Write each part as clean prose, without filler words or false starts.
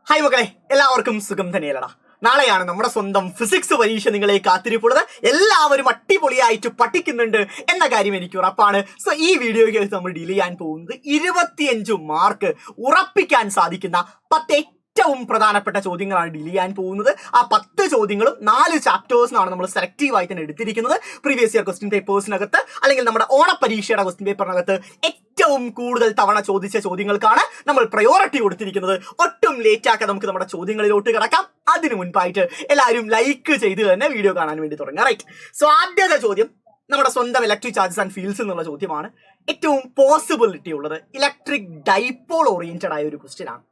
Hi മക്കളെ, എല്ലാവർക്കും സുഖം തന്നെയല്ലടാ. നാളെയാണ് നമ്മുടെ സ്വന്തം ഫിസിക്സ് പരീക്ഷ നിങ്ങളെ കാത്തിരിപ്പുള്ളത്. എല്ലാവരും അടിപൊളിയായിട്ട് പഠിക്കുന്നുണ്ട് എന്ന കാര്യം എനിക്ക് ഉറപ്പാണ്. സോ ഈ വീഡിയോയ്ക്ക് നമ്മൾ ഡീൽ ചെയ്യാൻ പോകുന്നത് 25 മാർക്ക് ഉറപ്പിക്കാൻ സാധിക്കുന്ന 10 ഏറ്റവും പ്രധാനപ്പെട്ട ചോദ്യങ്ങളാണ് ഡീൽ ചെയ്യാൻ പോകുന്നത്. ആ 10 ചോദ്യങ്ങളും 4 ചാപ്റ്റേഴ്സിനാണ് നമ്മൾ സെലക്റ്റീവായി തന്നെ എടുത്തിരിക്കുന്നത്. പ്രീവിയസ് ഇയർ ക്വസ്റ്റ്യൻ പേപ്പേഴ്സിനകത്ത് അല്ലെങ്കിൽ നമ്മുടെ ഓണപരീക്ഷയുടെ ക്വസ്റ്റ്യൻ പേപ്പറിനകത്ത് ഏറ്റവും കൂടുതൽ തവണ ചോദിച്ച ചോദ്യങ്ങൾക്കാണ് നമ്മൾ പ്രയോറിറ്റി കൊടുത്തിരിക്കുന്നത്. ഒട്ടും ലേറ്റ് ആക്കാൻ നമുക്ക് നമ്മുടെ ചോദ്യങ്ങളിലോട്ട് കിടക്കാം. അതിനു മുൻപായിട്ട് എല്ലാവരും ലൈക്ക് ചെയ്ത് തന്നെ വീഡിയോ കാണാൻ വേണ്ടി തുടങ്ങുക. റൈറ്റ്. സോ ആദ്യത്തെ ചോദ്യം നമ്മുടെ സ്വന്തം ഇലക്ട്രിക് ചാർജസ് ആൻഡ് ഫീൽഡ്സ് എന്നുള്ള ചോദ്യമാണ്. ഏറ്റവും പോസിബിലിറ്റി ഉള്ളത് ഇലക്ട്രിക് ഡൈപോൾ ഓറിയന്റഡ് ആയ ഒരു ക്വസ്റ്റ്യൻ ആണ്.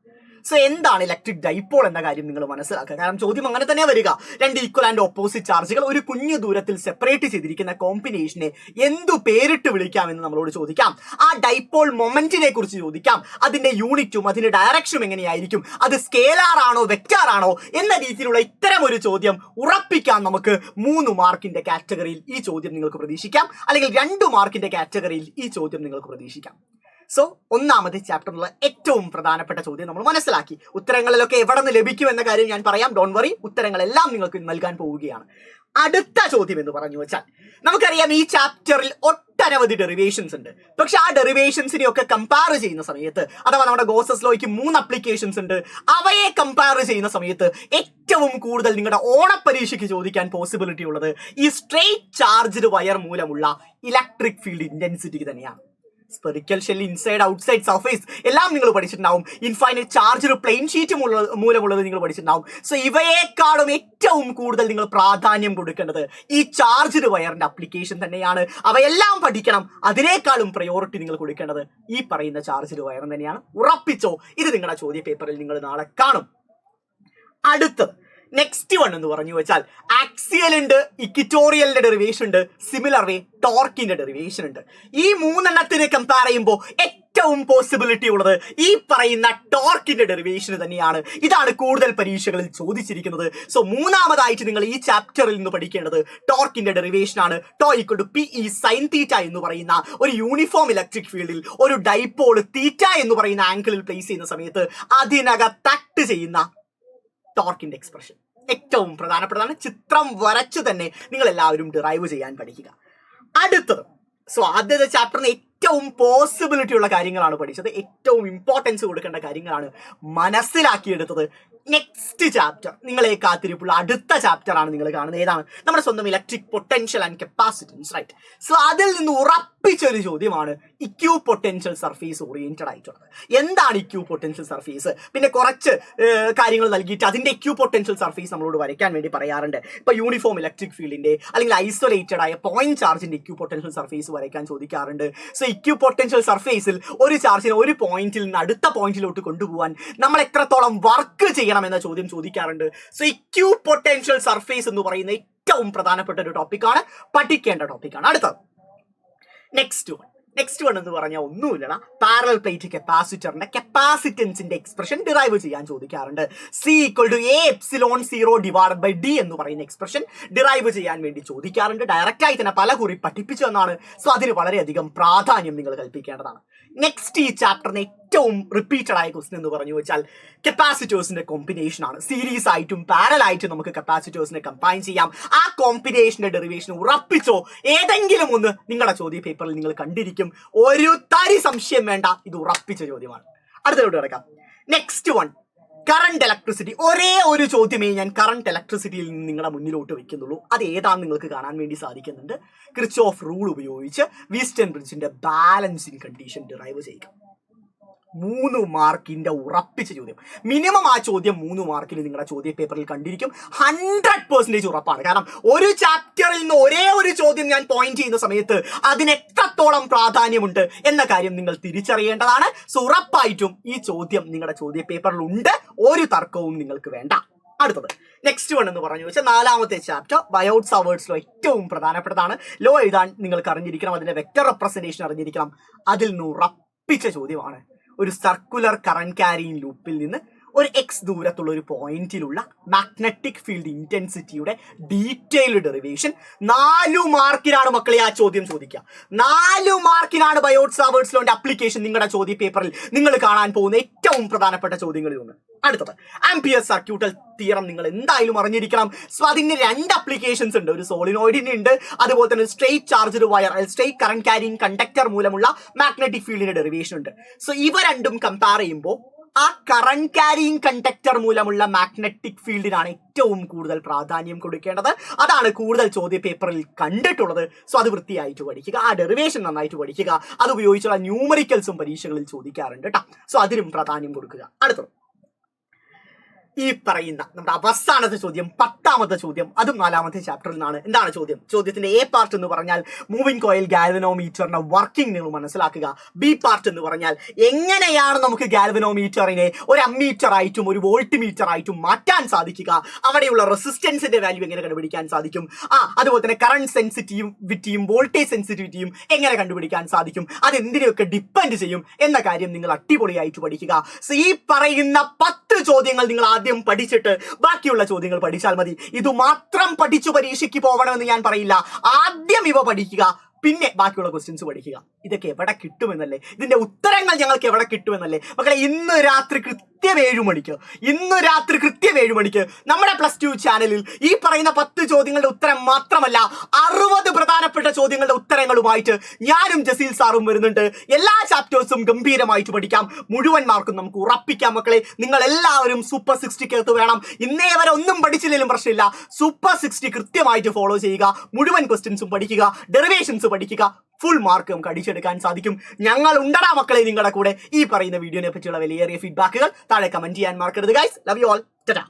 സോ എന്താണ് ഇലക്ട്രിക് ഡൈപോൾ എന്ന കാര്യം നിങ്ങൾ മനസ്സിലാക്കുക. കാരണം ചോദ്യം അങ്ങനെ തന്നെ വരിക. രണ്ട് ഈക്വൽ ആൻഡ് ഓപ്പോസിറ്റ് ചാർജുകൾ ഒരു കുഞ്ഞു ദൂരത്തിൽ സെപ്പറേറ്റ് ചെയ്തിരിക്കുന്ന കോമ്പിനേഷനെ എന്തു പേരിട്ട് വിളിക്കാമെന്ന് നമ്മളോട് ചോദിക്കാം. ആ ഡൈപോൾ മൊമെന്റിനെ കുറിച്ച് ചോദിക്കാം. അതിന്റെ യൂണിറ്റും അതിന്റെ ഡയറക്ഷനും എങ്ങനെയായിരിക്കും, അത് സ്കേലാർ ആണോ വെക്റ്റാർ ആണോ എന്ന രീതിയിലുള്ള ഇത്തരം ഒരു ചോദ്യം ഉറപ്പിക്കാൻ നമുക്ക് 3 മാർക്കിന്റെ കാറ്റഗറിയിൽ ഈ ചോദ്യം നിങ്ങൾക്ക് പ്രതീക്ഷിക്കാം. അല്ലെങ്കിൽ 2 മാർക്കിന്റെ കാറ്റഗറിയിൽ ഈ ചോദ്യം നിങ്ങൾക്ക് പ്രതീക്ഷിക്കാം. സോ ഒന്നാമത്തെ ചാപ്റ്ററിലുള്ള ഏറ്റവും പ്രധാനപ്പെട്ട ചോദ്യം നമ്മൾ മനസ്സിലാക്കി. ഉത്തരങ്ങളിലൊക്കെ എവിടെ നിന്ന് ലഭിക്കും എന്ന കാര്യം ഞാൻ പറയാം. ഡോൺ വറി, ഉത്തരങ്ങളെല്ലാം നിങ്ങൾക്ക് നൽകാൻ പോവുകയാണ്. അടുത്ത ചോദ്യം എന്ന് പറഞ്ഞു വെച്ചാൽ, നമുക്കറിയാം ഈ ചാപ്റ്ററിൽ ഒട്ടനവധി ഡെറിവേഷൻസ് ഉണ്ട്. പക്ഷെ ആ ഡെറിവേഷൻസിനെ ഒക്കെ കമ്പയർ ചെയ്യുന്ന സമയത്ത്, അഥവാ നമ്മുടെ ഗോസസ് ലോയ്ക്ക് 3 അപ്ലിക്കേഷൻസ് ഉണ്ട്. അവയെ കമ്പയർ ചെയ്യുന്ന സമയത്ത് ഏറ്റവും കൂടുതൽ നിങ്ങളുടെ ഓണപരീക്ഷയ്ക്ക് ചോദിക്കാൻ പോസിബിലിറ്റി ഉള്ളത് ഈ സ്ട്രെയിറ്റ് ചാർജ്ഡ് വയർ മൂലമുള്ള ഇലക്ട്രിക് ഫീൽഡ് ഇന്റൻസിറ്റി തന്നെയാണ്. Spherical shell, inside outside surface എല്ലാം നിങ്ങൾ പഠിച്ചിട്ടുണ്ടാവും. ഇൻഫൈനൈറ്റ് ചാർജ് പ്ലെയിൻ ഷീറ്റ് മൂലമുള്ളത് നിങ്ങൾ പഠിച്ചിട്ടുണ്ടാവും. സോ ഇവയെക്കാളും ഏറ്റവും കൂടുതൽ നിങ്ങൾ പ്രാധാന്യം കൊടുക്കേണ്ടത് ഈ ചാർജ്ഡ് വയറിന്റെ അപ്ലിക്കേഷൻ തന്നെയാണ്. അവയെല്ലാം പഠിക്കണം. അതിനേക്കാളും പ്രയോറിറ്റി നിങ്ങൾ കൊടുക്കേണ്ടത് ഈ പറയുന്ന ചാർജ്ഡ് വയർ തന്നെയാണ്. ഉറപ്പിച്ചോ, ഇത് നിങ്ങളുടെ ചോദ്യ പേപ്പറിൽ നിങ്ങൾ നാളെ കാണും. അടുത്തത് നെക്സ്റ്റ് വൺ എന്ന് പറഞ്ഞു വെച്ചാൽ, ആക്സിയൽ ഉണ്ട്, ഇക്വിറ്റോറിയലിന്റെ ഡെറിവേഷൻ ഉണ്ട്, സിമിലർ വേ ടോർക്കിന്റെ ഡെറിവേഷൻ ഉണ്ട്. ഈ 3 എണ്ണത്തിനെ കമ്പയർ ചെയ്യുമ്പോൾ ഏറ്റവും പോസിബിലിറ്റി ഉള്ളത് ഈ പറയുന്ന ടോർക്കിന്റെ ഡെറിവേഷൻ തന്നെയാണ്. ഇതാണ് കൂടുതൽ പരീക്ഷകളിൽ ചോദിച്ചിരിക്കുന്നത്. സോ മൂന്നാമതായിട്ട് നിങ്ങൾ ഈ ചാപ്റ്ററിൽ നിന്ന് പഠിക്കേണ്ടത് ടോർക്കിന്റെ ഡെറിവേഷൻ ആണ്. Tau equal to PE sin θ എന്ന് പറയുന്ന ഒരു യൂണിഫോം ഇലക്ട്രിക് ഫീൽഡിൽ ഒരു ഡൈപോൾ θ എന്ന് പറയുന്ന ആംഗിളിൽ പ്ലേസ് ചെയ്യുന്ന സമയത്ത് അതിനകത്ത് ചെയ്യുന്ന ടോർക്കിന്റെ എക്സ്പ്രഷൻ ഏറ്റവും പ്രധാനപ്പെട്ടതാണ്. ചിത്രം വരച്ചു തന്നെ നിങ്ങൾ എല്ലാവരും ഡിറൈവ് ചെയ്യാൻ പഠിക്കുക. അടുത്തത്, സോ ആദ്യത്തെ ചാപ്റ്ററിന് ഏറ്റവും പോസിബിലിറ്റി ഉള്ള കാര്യങ്ങളാണ് പഠിച്ചത്. ഏറ്റവും ഇമ്പോർട്ടൻസ് കൊടുക്കേണ്ട കാര്യങ്ങളാണ് മനസ്സിലാക്കിയെടുത്തത്. നെക്സ്റ്റ് ചാപ്റ്റർ നിങ്ങളെ കാത്തിരിപ്പുള്ള അടുത്ത ചാപ്റ്റർ ആണ് നിങ്ങൾ കാണുന്നത്. ഏതാണ്? നമ്മുടെ സ്വന്തം electric potential and capacitance. Right. So അതിൽ നിന്ന് ഉറപ്പിച്ചൊരു ചോദ്യമാണ് ഇക്യൂ പൊട്ടൻഷ്യൽ സർഫേസ് ഓറിയന്റഡ് ആയിട്ടുള്ളത്. എന്താണ് ഇക്യൂ പൊട്ടൻഷ്യൽ സർഫേസ്? പിന്നെ കുറച്ച് കാര്യങ്ങൾ നൽകിയിട്ട് അതിന്റെ ഇക്യൂ പൊട്ടൻഷ്യൽ സർഫേസ് നമ്മളോട് വരയ്ക്കാൻ വേണ്ടി പറയാറുണ്ട്. ഇപ്പൊ യൂണിഫോം ഇലക്ട്രിക് ഫീൽഡിന്റെ അല്ലെങ്കിൽ ഐസൊലേറ്റഡ് ആയ പോയിന്റ് ചാർജിന്റെ ഇക്യൂ പൊട്ടൻഷ്യൽ സർഫേസ് വരയ്ക്കാൻ ചോദിക്കാറുണ്ട്. സോ ഇക്യൂ പൊട്ടൻഷ്യൽ സർഫേസിൽ ഒരു ചാർജിനെ ഒരു പോയിന്റിൽ നിന്ന് അടുത്ത പോയിന്റിലോട്ട് കൊണ്ടുപോകാൻ നമ്മൾ എത്രത്തോളം വർക്ക് ചെയ്യണം എന്ന ചോദ്യം ചോദിക്കാറുണ്ട്. സോ ഇക്യൂ പൊട്ടൻഷ്യൽ സർഫേസ് എന്ന് പറയുന്ന ഏറ്റവും പ്രധാനപ്പെട്ട ഒരു ടോപ്പിക്കാണ്, പഠിക്കേണ്ട ടോപ്പിക്കാണ്. അടുത്തത് നെക്സ്റ്റ് വൺ എന്ന് പറഞ്ഞാൽ ഒന്നുമില്ലടാ, പാരലൽ പ്ലേറ്റ് കപ്പാസിറ്ററിന്റെ കപ്പാസിറ്റൻസിന്റെ എക്സ്പ്രഷൻ ഡിറൈവ് ചെയ്യാൻ ചോദിക്കാറുണ്ട്. C = A ε0/d എന്ന് പറയുന്ന എക്സ്പ്രഷൻ ഡിറൈവ് ചെയ്യാൻ വേണ്ടി ചോദിക്കാറുണ്ട്. ഡയറക്റ്റ് ആയി തന്നെ പല കുറി പഠിപ്പിച്ചു എന്നാണ്. സോ അതിന് വളരെയധികം പ്രാധാന്യം നിങ്ങൾ കൽപ്പിക്കേണ്ടതാണ്. നെക്സ്റ്റ് ഈ ചാപ്റ്ററിന് ഏറ്റവും റിപ്പീറ്റഡ് ആയ ക്വസ്റ്റ്യൻ എന്ന് പറഞ്ഞു വെച്ചാൽ കപ്പാസിറ്റേഴ്സിന്റെ കോമ്പിനേഷൻ ആണ്. സീരീസ് ആയിട്ടും പാരലൽ ആയിട്ടും നമുക്ക് കപ്പാസിറ്റേഴ്സിനെ കമ്പൈൻ ചെയ്യാം. ആ കോമ്പിനേഷന്റെ ഡെറിവേഷൻ ഉറപ്പിച്ചോ ഏതെങ്കിലും ഒന്ന് നിങ്ങളുടെ ചോദ്യ പേപ്പറിൽ നിങ്ങൾ കണ്ടിരിക്കും. ഒരു തരി സംശയം വേണ്ട, ഇത് ഉറപ്പിച്ച ചോദ്യമാണ്. അടുത്തോട്ട് കിടക്കാം. Next one, current electricity. ഒരേ ഒരു ചോദ്യമേ ഞാൻ കറണ്ട് ഇലക്ട്രിസിറ്റിയിൽ നിന്ന് നിങ്ങളുടെ മുന്നിലോട്ട് വെക്കുന്നുള്ളൂ. അത് ഏതാണെന്ന് നിങ്ങൾക്ക് കാണാൻ വേണ്ടി സാധിക്കുന്നുണ്ട്. കിർച്ചോഫ് റൂൾ ഉപയോഗിച്ച് വീസ്റ്റൺ ബ്രിഡ്ജിന്റെ ബാലൻസിങ് കണ്ടീഷൻ ഡിറൈവ് ചെയ്യുക. 3 മാർക്കിന്റെ ഉറപ്പിച്ച ചോദ്യം. മിനിമം ആ ചോദ്യം 3 മാർക്കിന് നിങ്ങളുടെ ചോദ്യ പേപ്പറിൽ കണ്ടിരിക്കും. 100% ഉറപ്പാണ്. കാരണം ഒരു ചാപ്റ്ററിൽ നിന്ന് ഒരേ ഒരു ചോദ്യം ഞാൻ പോയിന്റ് ചെയ്യുന്ന സമയത്ത് അതിന് എത്രത്തോളം പ്രാധാന്യമുണ്ട് എന്ന കാര്യം നിങ്ങൾ തിരിച്ചറിയേണ്ടതാണ്. സോ ഉറപ്പായിട്ടും ഈ ചോദ്യം നിങ്ങളുടെ ചോദ്യ പേപ്പറിൽ ഉണ്ട്. ഒരു തർക്കവും നിങ്ങൾക്ക് വേണ്ട. അടുത്തത് നെക്സ്റ്റ് വൺ എന്ന് പറഞ്ഞു വെച്ചാൽ 4ാമത്തെ ചാപ്റ്റർ ബയോട്ട് സവേർട്സ് ലോ. ഏറ്റവും പ്രധാനപ്പെട്ടതാണ്. ലോ എഴുതാൻ നിങ്ങൾക്ക് അറിഞ്ഞിരിക്കണം. അതിന്റെ വെക്റ്റർ റെപ്രസെന്റേഷൻ അറിഞ്ഞിരിക്കണം. അതിൽ നിന്ന് ഉറപ്പിച്ച ചോദ്യമാണ്. ഒരു സർക്കുലർ കറന്റ് ക്യാരിയിങ് ലൂപ്പിൽ നിന്ന് ഒരു എക്സ് ദൂരത്തുള്ള ഒരു പോയിന്റിലുള്ള മാഗ്നറ്റിക് ഫീൽഡ് ഇന്റൻസിറ്റിയുടെ ഡീറ്റെയിൽഡ് ഡെറിവേഷൻ 4 മാർക്കിനാണ് മക്കളെ ആ ചോദ്യം ചോദിക്കുക. 4 മാർക്കിനാണ് ബയോട്ട് സാവേർട്സ് ലോന്റെ അപ്ലിക്കേഷൻ നിങ്ങളുടെ ചോദ്യ പേപ്പറിൽ നിങ്ങൾ കാണാൻ പോകുന്ന ഏറ്റവും പ്രധാനപ്പെട്ട ചോദ്യങ്ങളിൽ ഒന്ന്. അടുത്തത് ആംപിയർ സർക്യൂട്ടൽ തിയറം നിങ്ങൾ എന്തായാലും അറിഞ്ഞിരിക്കണം. സോ അതിന് 2 അപ്ലിക്കേഷൻസ് ഉണ്ട്. ഒരു സോളിനോയിഡിന് ഉണ്ട്, അതുപോലെ തന്നെ straight charged wire straight current carrying conductor മൂലമുള്ള മാഗ്നറ്റിക് ഫീൽഡിന്റെ ഡെറിവേഷൻ ഉണ്ട്. സോ ഇവ രണ്ടും കമ്പയർ ചെയ്യുമ്പോൾ ആ കറന്റ് ക്യാരിങ് കണ്ടക്ടർ മൂലമുള്ള മാഗ്നറ്റിക് ഫീൽഡിനാണ് ഏറ്റവും കൂടുതൽ പ്രാധാന്യം കൊടുക്കേണ്ടത്. അതാണ് കൂടുതൽ ചോദ്യ പേപ്പറിൽ കണ്ടിട്ടുള്ളത്. സോ അത് വൃത്തിയായിട്ട് പഠിക്കുക, ആ ഡെറിവേഷൻ നന്നായിട്ട് പഠിക്കുക. അത് ഉപയോഗിച്ചുള്ള ന്യൂമറിക്കൽസും പരീക്ഷകളിൽ ചോദിക്കാറുണ്ട് കേട്ടോ. സോ അതിനും പ്രാധാന്യം കൊടുക്കുക. അടുത്തത് ഈ പറയുന്ന നമ്മുടെ അവസാനത്തെ ചോദ്യം, 10ാമത്തെ ചോദ്യം, അതും 4ാമത്തെ ചാപ്റ്ററിൽ നിന്നാണ്. എന്താണ് ചോദ്യം? ചോദ്യത്തിന്റെ എ പാർട്ട് എന്ന് പറഞ്ഞാൽ മൂവിംഗ് കോയിൽ ഗാൽവനോമീറ്ററിന്റെ വർക്കിംഗ് നിങ്ങൾ മനസ്സിലാക്കുക. ബി പാർട്ട് എന്ന് പറഞ്ഞാൽ എങ്ങനെയാണ് നമുക്ക് ഗാൽവനോമീറ്ററിനെ ഒരു അമ്മീറ്റർ ആയിട്ടും ഒരു വോൾട്ട് മീറ്റർ ആയിട്ടും മാറ്റാൻ സാധിക്കുക, അവിടെയുള്ള റെസിസ്റ്റൻസിന്റെ വാല്യൂ എങ്ങനെ കണ്ടുപിടിക്കാൻ സാധിക്കും, അതുപോലെ തന്നെ കറണ്ട് സെൻസിറ്റിവിറ്റിയും വോൾട്ടേജ് സെൻസിറ്റിവിറ്റിയും എങ്ങനെ കണ്ടുപിടിക്കാൻ സാധിക്കും, അത് എന്തിനെയൊക്കെ ഡിപ്പെൻഡ് ചെയ്യും എന്ന കാര്യം നിങ്ങൾ അടിപൊളിയായിട്ട് പഠിക്കുക. സോ ഈ പറയുന്ന 10 ചോദ്യങ്ങൾ നിങ്ങൾ ആദ്യം പഠിച്ചിട്ട് ബാക്കിയുള്ള ചോദ്യങ്ങൾ പഠിച്ചാൽ മതി. ഇത് മാത്രം പഠിച്ചു പരീക്ഷയ്ക്ക് പോകണമെന്ന് ഞാൻ പറയില്ല. ആദ്യം ഇവ പഠിക്കുക, പിന്നെ ബാക്കിയുള്ള ക്വസ്റ്റ്യൻസ് പഠിക്കുക. ഇതൊക്കെ എവിടെ കിട്ടുമെന്നല്ലേ, ഇതിന്റെ ഉത്തരങ്ങൾ ഞങ്ങൾക്ക് എവിടെ കിട്ടുമെന്നല്ലേ മക്കളെ. ഇന്ന് രാത്രി കൃത്യം 7 മണിക്ക് നമ്മുടെ +2 ചാനലിൽ ഈ പറയുന്ന 10 ചോദ്യങ്ങളുടെ ഉത്തരം മാത്രമല്ല 60 പ്രധാനപ്പെട്ട ചോദ്യങ്ങളുടെ ഉത്തരങ്ങളുമായിട്ട് ഞാനും ജസീൽ സാറും വരുന്നുണ്ട്. എല്ലാ ചാപ്റ്റേഴ്സും ഗംഭീരമായിട്ട് പഠിക്കാം, മുഴുവൻ മാർക്കും നമുക്ക് ഉറപ്പിക്കാം മക്കളെ. നിങ്ങൾ എല്ലാവരും സൂപ്പർ 60 വേണം. ഇന്നേ വരെ ഒന്നും പഠിച്ചില്ലെങ്കിലും പ്രശ്നമില്ല, സൂപ്പർ 60 കൃത്യമായിട്ട് ഫോളോ ചെയ്യുക, മുഴുവൻ ക്വസ്റ്റ്യൻസും പഠിക്കുക, ഡെറിവേഷൻസ് പഠിക്കുക, ഫുൾ മാർക്ക് നമുക്ക് അടിച്ചെടുക്കാൻ സാധിക്കും. ഞങ്ങൾ ഉണ്ടടാ മക്കളെ നിങ്ങളുടെ കൂടെ. ഈ പറയുന്ന വീഡിയോനെ പറ്റിയുള്ള വിലയേറിയ ഫീഡ്ബാക്കുകൾ താഴെ കമന്റ് ചെയ്യാൻ മറക്കരുത് guys. Love you all. Tata.